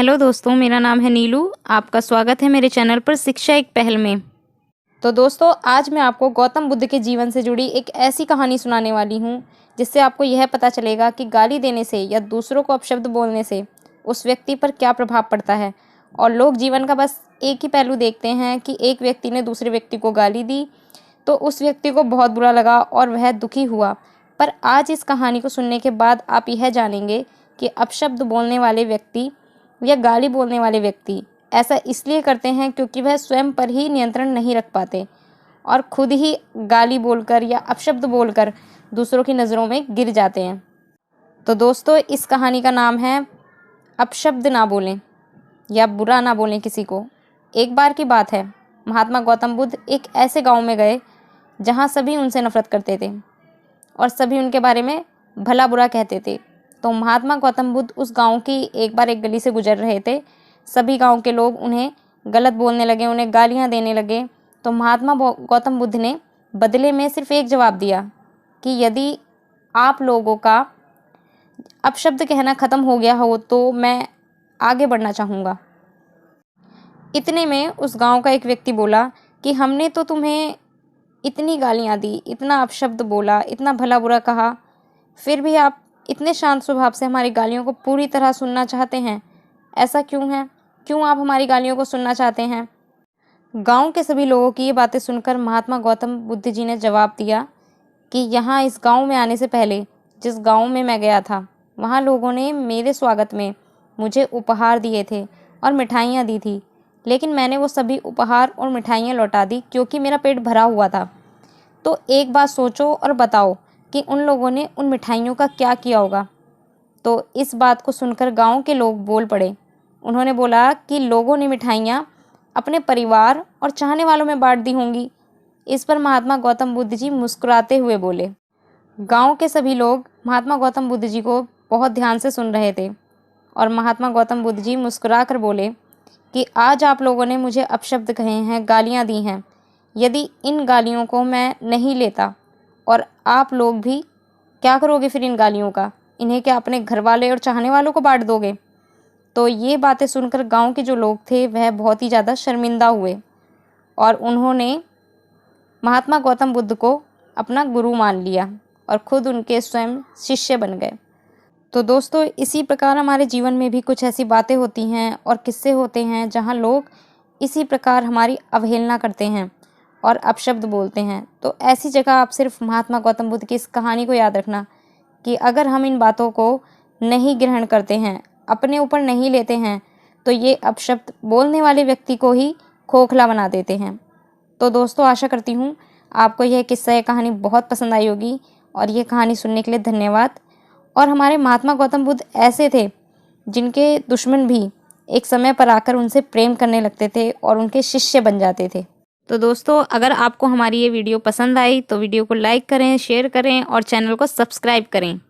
Hello दोस्तों, मेरा नाम है नीलू। आपका स्वागत है मेरे चैनल पर शिक्षा एक पहल में। तो दोस्तों, आज मैं आपको गौतम बुद्ध के जीवन से जुड़ी एक ऐसी कहानी सुनाने वाली हूँ जिससे आपको यह पता चलेगा कि गाली देने से या दूसरों को अपशब्द बोलने से उस व्यक्ति पर क्या प्रभाव पड़ता है। और लोग जीवन का बस एक ही पहलू देखते हैं कि एक व्यक्ति ने दूसरे व्यक्ति को गाली दी तो उस व्यक्ति को बहुत बुरा लगा और वह दुखी हुआ। पर आज इस कहानी को सुनने के बाद आप यह जानेंगे कि अपशब्द बोलने वाले व्यक्ति या गाली बोलने वाले व्यक्ति ऐसा इसलिए करते हैं क्योंकि वह स्वयं पर ही नियंत्रण नहीं रख पाते और खुद ही गाली बोलकर या अपशब्द बोलकर दूसरों की नज़रों में गिर जाते हैं। तो दोस्तों, इस कहानी का नाम है अपशब्द ना बोलें या बुरा ना बोलें किसी को। एक बार की बात है, महात्मा गौतम बुद्ध एक ऐसे गांव में गए जहां सभी उनसे नफरत करते थे और सभी उनके बारे में भला बुरा कहते थे। तो महात्मा गौतम बुद्ध उस गांव की एक बार एक गली से गुजर रहे थे। सभी गांव के लोग उन्हें गलत बोलने लगे, उन्हें गालियां देने लगे। तो महात्मा गौतम बुद्ध ने बदले में सिर्फ एक जवाब दिया कि यदि आप लोगों का अपशब्द कहना ख़त्म हो गया हो तो मैं आगे बढ़ना चाहूँगा। इतने में उस गांव का एक व्यक्ति बोला कि हमने तो तुम्हें इतनी गालियाँ दी, इतना अपशब्द बोला, इतना भला बुरा कहा, फिर भी आप इतने शांत स्वभाव से हमारी गालियों को पूरी तरह सुनना चाहते हैं। ऐसा क्यों है? क्यों आप हमारी गालियों को सुनना चाहते हैं? गांव के सभी लोगों की ये बातें सुनकर महात्मा गौतम बुद्ध जी ने जवाब दिया कि यहाँ इस गांव में आने से पहले जिस गांव में मैं गया था वहाँ लोगों ने मेरे स्वागत में मुझे उपहार दिए थे और मिठाइयाँ दी थी, लेकिन मैंने वो सभी उपहार और मिठाइयाँ लौटा दी क्योंकि मेरा पेट भरा हुआ था। तो एक बात सोचो और बताओ कि उन लोगों ने उन मिठाइयों का क्या किया होगा। तो इस बात को सुनकर गांव के लोग बोल पड़े। उन्होंने बोला कि लोगों ने मिठाइयाँ अपने परिवार और चाहने वालों में बांट दी होंगी। इस पर महात्मा गौतम बुद्ध जी मुस्कुराते हुए बोले। गांव के सभी लोग महात्मा गौतम बुद्ध जी को बहुत ध्यान से सुन रहे थे और महात्मा गौतम बुद्ध जी मुस्कुरा कर बोले कि आज आप लोगों ने मुझे अपशब्द कहे हैं, गालियाँ दी हैं। यदि इन गालियों को मैं नहीं लेता और आप लोग भी क्या करोगे फिर इन गालियों का? इन्हें क्या अपने घर वाले और चाहने वालों को बांट दोगे? तो ये बातें सुनकर गांव के जो लोग थे वह बहुत ही ज़्यादा शर्मिंदा हुए और उन्होंने महात्मा गौतम बुद्ध को अपना गुरु मान लिया और खुद उनके स्वयं शिष्य बन गए। तो दोस्तों, इसी प्रकार हमारे जीवन में भी कुछ ऐसी बातें होती हैं और किस्से होते हैं जहाँ लोग इसी प्रकार हमारी अवहेलना करते हैं और अपशब्द बोलते हैं। तो ऐसी जगह आप सिर्फ महात्मा गौतम बुद्ध की इस कहानी को याद रखना कि अगर हम इन बातों को नहीं ग्रहण करते हैं, अपने ऊपर नहीं लेते हैं, तो ये अपशब्द बोलने वाले व्यक्ति को ही खोखला बना देते हैं। तो दोस्तों, आशा करती हूँ आपको यह किस्सा, यह कहानी बहुत पसंद आई होगी और ये कहानी सुनने के लिए धन्यवाद। और हमारे महात्मा गौतम बुद्ध ऐसे थे जिनके दुश्मन भी एक समय पर आकर उनसे प्रेम करने लगते थे और उनके शिष्य बन जाते थे। तो दोस्तों, अगर आपको हमारी ये वीडियो पसंद आई तो वीडियो को लाइक करें, शेयर करें और चैनल को सब्सक्राइब करें।